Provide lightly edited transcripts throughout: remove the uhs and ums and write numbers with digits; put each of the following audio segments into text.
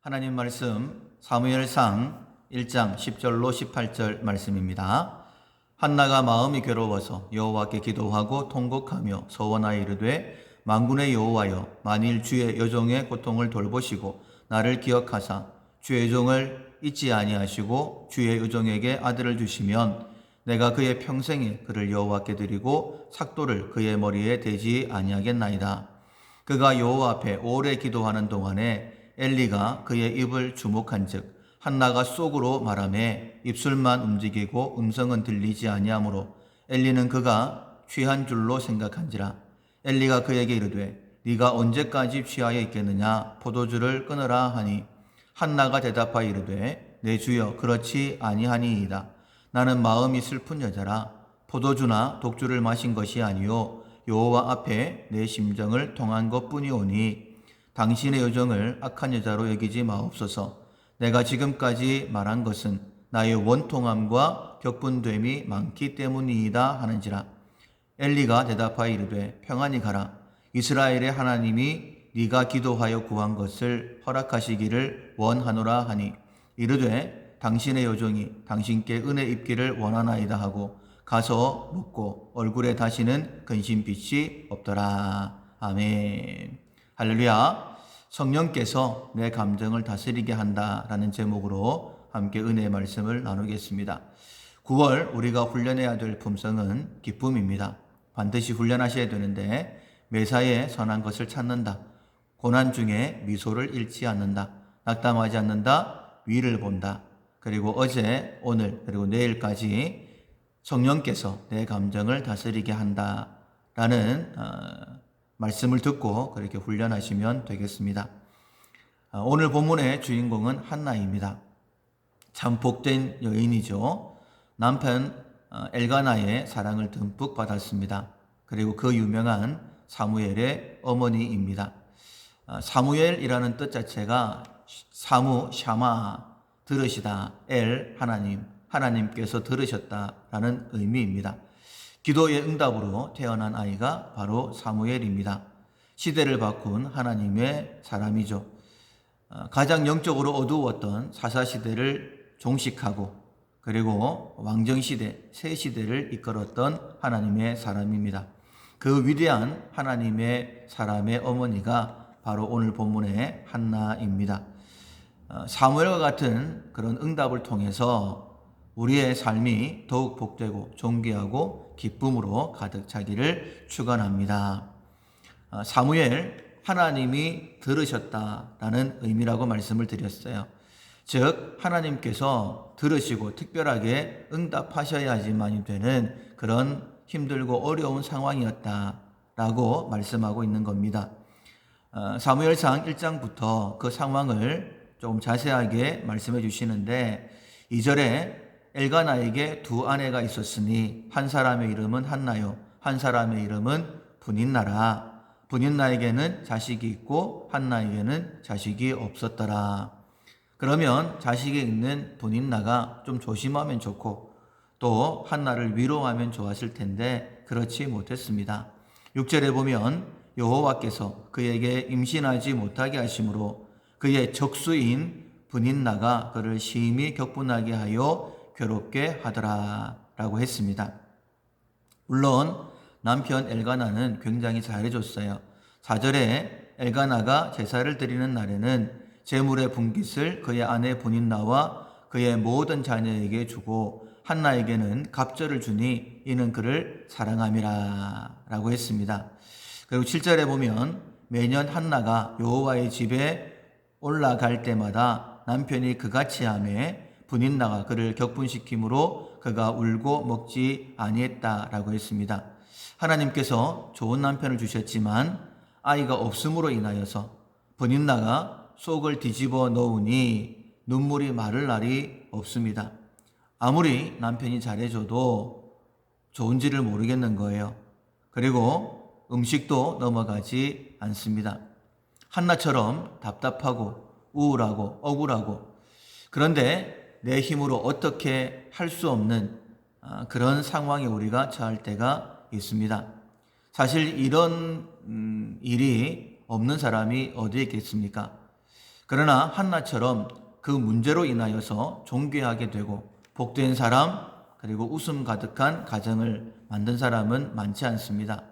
하나님 말씀 사무엘상 1장 10절로 18절 말씀입니다. 한나가 마음이 괴로워서 여호와께 기도하고 통곡하며 서원하여 이르되 만군의 여호와여, 만일 주의 여종의 고통을 돌보시고 나를 기억하사 주의 여종을 잊지 아니하시고 주의 여종에게 아들을 주시면 내가 그의 평생에 그를 여호와께 드리고 삭도를 그의 머리에 대지 아니하겠나이다. 그가 여호와 앞에 오래 기도하는 동안에 엘리가 그의 입을 주목한즉 한나가 속으로 말하매 입술만 움직이고 음성은 들리지 아니하므로 엘리는 그가 취한 줄로 생각한지라. 엘리가 그에게 이르되 네가 언제까지 취하여 있겠느냐, 포도주를 끊으라 하니 한나가 대답하여 이르되 내 주여, 그렇지 아니하니이다. 나는 마음이 슬픈 여자라. 포도주나 독주를 마신 것이 아니요 여호와 앞에 내 심정을 통한 것뿐이오니 당신의 여종을 악한 여자로 여기지 마옵소서. 내가 지금까지 말한 것은 나의 원통함과 격분됨이 많기 때문이다 하는지라. 엘리가 대답하여 이르되 평안히 가라. 이스라엘의 하나님이 네가 기도하여 구한 것을 허락하시기를 원하노라 하니 이르되 당신의 여종이 당신께 은혜 입기를 원하나이다 하고 가서 묻고 얼굴에 다시는 근심빛이 없더라. 아멘. 할렐루야. 성령께서 내 감정을 다스리게 한다라는 제목으로 함께 은혜의 말씀을 나누겠습니다. 9월 우리가 훈련해야 될 품성은 기쁨입니다. 반드시 훈련하셔야 되는데 매사에 선한 것을 찾는다. 고난 중에 미소를 잃지 않는다. 낙담하지 않는다. 위를 본다. 그리고 어제, 오늘, 그리고 내일까지 성령께서 내 감정을 다스리게 한다라는 말씀을 듣고 그렇게 훈련하시면 되겠습니다. 오늘 본문의 주인공은 한나입니다. 참 복된 여인이죠. 남편 엘가나의 사랑을 듬뿍 받았습니다. 그리고 그 유명한 사무엘의 어머니입니다. 사무엘이라는 뜻 자체가 사무, 샤마, 들으시다, 엘, 하나님, 하나님께서 들으셨다라는 의미입니다. 기도의 응답으로 태어난 아이가 바로 사무엘입니다. 시대를 바꾼 하나님의 사람이죠. 가장 영적으로 어두웠던 사사시대를 종식하고 그리고 왕정시대, 새시대를 이끌었던 하나님의 사람입니다. 그 위대한 하나님의 사람의 어머니가 바로 오늘 본문의 한나입니다. 사무엘과 같은 그런 응답을 통해서 우리의 삶이 더욱 복되고 존귀하고 기쁨으로 가득 차기를 축원합니다. 사무엘, 하나님이 들으셨다라는 의미라고 말씀을 드렸어요. 즉 하나님께서 들으시고 특별하게 응답하셔야지만이 되는 그런 힘들고 어려운 상황이었다라고 말씀하고 있는 겁니다. 사무엘상 1장부터 그 상황을 조금 자세하게 말씀해 주시는데 2절에 엘가나에게 두 아내가 있었으니 한 사람의 이름은 한나요, 한 사람의 이름은 분인나라. 분인나에게는 자식이 있고 한나에게는 자식이 없었더라. 그러면 자식이 있는 분인나가 좀 조심하면 좋고 또 한나를 위로하면 좋았을 텐데 그렇지 못했습니다. 6절에 보면 여호와께서 그에게 임신하지 못하게 하심으로 그의 적수인 분인나가 그를 심히 격분하게 하여 괴롭게 하더라 라고 했습니다. 물론 남편 엘가나는 굉장히 잘해줬어요. 4절에 엘가나가 제사를 드리는 날에는 제물의 분깃을 그의 아내 분인나와 그의 모든 자녀에게 주고 한나에게는 갑절을 주니 이는 그를 사랑함이라 라고 했습니다. 그리고 7절에 보면 매년 한나가 여호와의 집에 올라갈 때마다 남편이 그같이 하매 분인나가 그를 격분시키므로 그가 울고 먹지 아니했다라고 했습니다. 하나님께서 좋은 남편을 주셨지만 아이가 없음으로 인하여서 분인나가 속을 뒤집어 놓으니 눈물이 마를 날이 없습니다. 아무리 남편이 잘해줘도 좋은지를 모르겠는 거예요. 그리고 음식도 넘어가지 않습니다. 한나처럼 답답하고 우울하고 억울하고 그런데 내 힘으로 어떻게 할 수 없는 그런 상황에 우리가 처할 때가 있습니다. 사실 이런 일이 없는 사람이 어디에 있겠습니까? 그러나 한나처럼 그 문제로 인하여서 존귀하게 되고 복된 사람, 그리고 웃음 가득한 가정을 만든 사람은 많지 않습니다.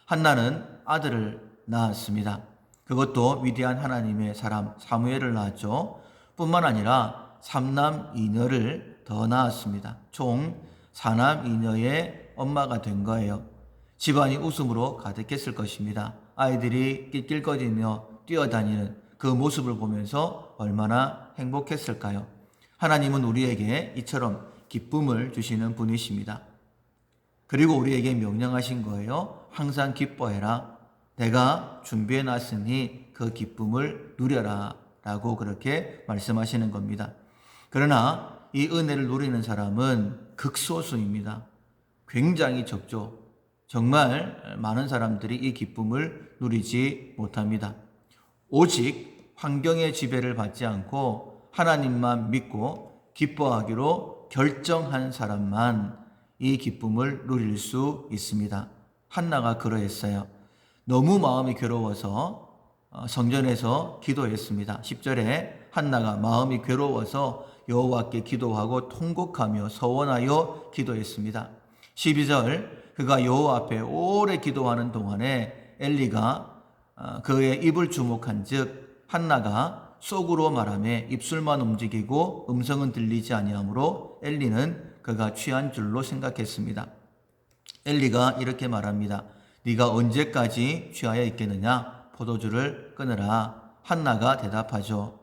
한나는 아들을 낳았습니다. 그것도 위대한 하나님의 사람 사무엘을 낳았죠. 뿐만 아니라 3남 2녀를 더 낳았습니다. 총 4남 2녀의 엄마가 된 거예요. 집안이 웃음으로 가득했을 것입니다. 아이들이 낄낄거리며 뛰어다니는 그 모습을 보면서 얼마나 행복했을까요? 하나님은 우리에게 이처럼 기쁨을 주시는 분이십니다. 그리고 우리에게 명령하신 거예요. 항상 기뻐해라. 내가 준비해 놨으니 그 기쁨을 누려라. 라고 그렇게 말씀하시는 겁니다. 그러나 이 은혜를 누리는 사람은 극소수입니다. 굉장히 적죠. 정말 많은 사람들이 이 기쁨을 누리지 못합니다. 오직 환경의 지배를 받지 않고 하나님만 믿고 기뻐하기로 결정한 사람만 이 기쁨을 누릴 수 있습니다. 한나가 그러했어요. 너무 마음이 괴로워서 성전에서 기도했습니다. 10절에 한나가 마음이 괴로워서 여호와께 기도하고 통곡하며 서원하여 기도했습니다. 12절 그가 여호와 앞에 오래 기도하는 동안에 엘리가 그의 입을 주목한 즉 한나가 속으로 말하며 입술만 움직이고 음성은 들리지 아니하므로 엘리는 그가 취한 줄로 생각했습니다. 엘리가 이렇게 말합니다. 네가 언제까지 취하여 있겠느냐? 포도주를 끊으라. 한나가 대답하죠.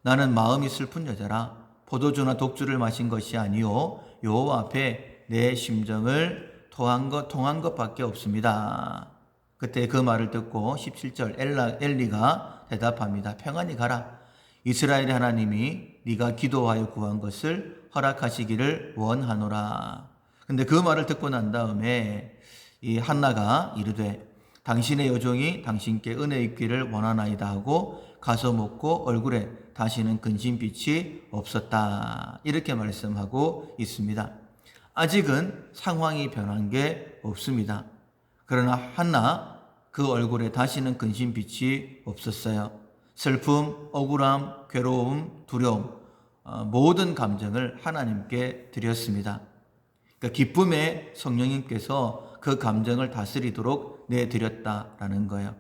나는 마음이 슬픈 여자라. 포도주나 독주를 마신 것이 아니요 여호와 앞에 내 심정을 통한 것밖에 없습니다. 그때 그 말을 듣고 17절 엘리가 대답합니다. 평안히 가라. 이스라엘의 하나님이 네가 기도하여 구한 것을 허락하시기를 원하노라. 근데 그 말을 듣고 난 다음에 이 한나가 이르되 당신의 여종이 당신께 은혜 있기를 원하나이다 하고 가서 먹고 얼굴에 다시는 근심빛이 없었다. 이렇게 말씀하고 있습니다. 아직은 상황이 변한 게 없습니다. 그러나 한나 그 얼굴에 다시는 근심빛이 없었어요. 슬픔, 억울함, 괴로움, 두려움 모든 감정을 하나님께 드렸습니다. 그러니까 기쁨의 성령님께서 그 감정을 다스리도록 내드렸다라는 거예요.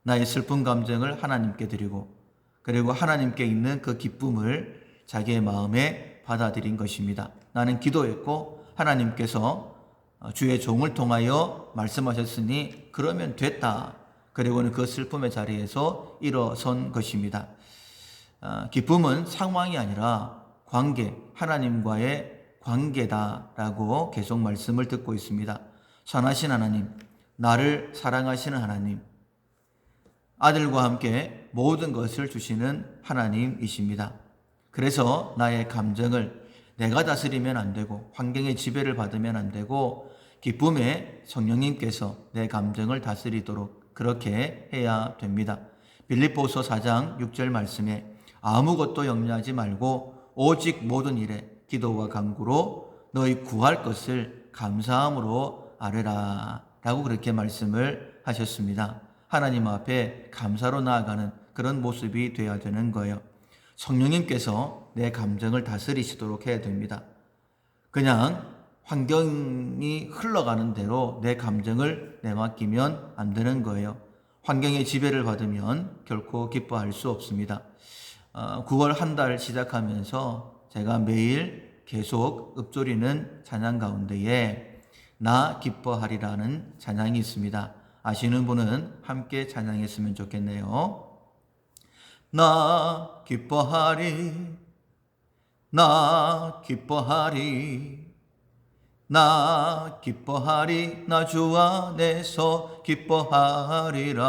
나의 슬픈 감정을 하나님께 드리고 그리고 하나님께 있는 그 기쁨을 자기의 마음에 받아들인 것입니다. 나는 기도했고 하나님께서 주의 종을 통하여 말씀하셨으니 그러면 됐다. 그리고는 그 슬픔의 자리에서 일어선 것입니다. 기쁨은 상황이 아니라 관계, 하나님과의 관계다라고 계속 말씀을 듣고 있습니다. 선하신 하나님, 나를 사랑하시는 하나님, 아들과 함께 모든 것을 주시는 하나님이십니다. 그래서 나의 감정을 내가 다스리면 안 되고 환경의 지배를 받으면 안 되고 기쁨의 성령님께서 내 감정을 다스리도록 그렇게 해야 됩니다. 빌립보서 4장 6절 말씀에 아무것도 염려하지 말고 오직 모든 일에 기도와 간구로 너희 구할 것을 감사함으로 아뢰라 라고 그렇게 말씀을 하셨습니다. 하나님 앞에 감사로 나아가는 그런 모습이 되어야 되는 거예요. 성령님께서 내 감정을 다스리시도록 해야 됩니다. 그냥 환경이 흘러가는 대로 내 감정을 내맡기면 안 되는 거예요. 환경의 지배를 받으면 결코 기뻐할 수 없습니다. 9월 한 달 시작하면서 제가 매일 계속 읊조리는 찬양 가운데에 나 기뻐하리라는 찬양이 있습니다. 아시는 분은 함께 찬양했으면 좋겠네요. 나 기뻐하리, 나 기뻐하리, 나 기뻐하리, 나 주 안에서 기뻐하리라.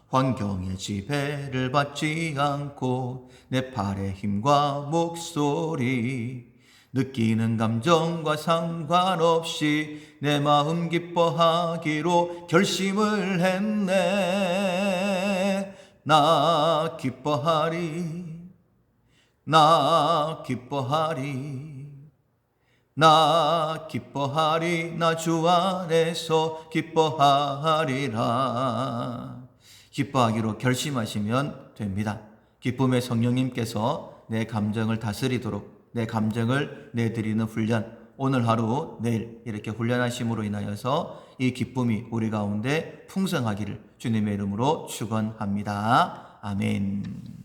환경의 지배를 받지 않고 내 팔의 힘과 목소리 느끼는 감정과 상관없이 내 마음 기뻐하기로 결심을 했네. 나 기뻐하리, 나 기뻐하리, 나 기뻐하리, 나 주 안에서 기뻐하리라. 기뻐하기로 결심하시면 됩니다. 기쁨의 성령님께서 내 감정을 다스리도록 내 감정을 내드리는 훈련, 오늘 하루 내일 이렇게 훈련하심으로 인하여서 이 기쁨이 우리 가운데 풍성하기를 주님의 이름으로 축원합니다. 아멘.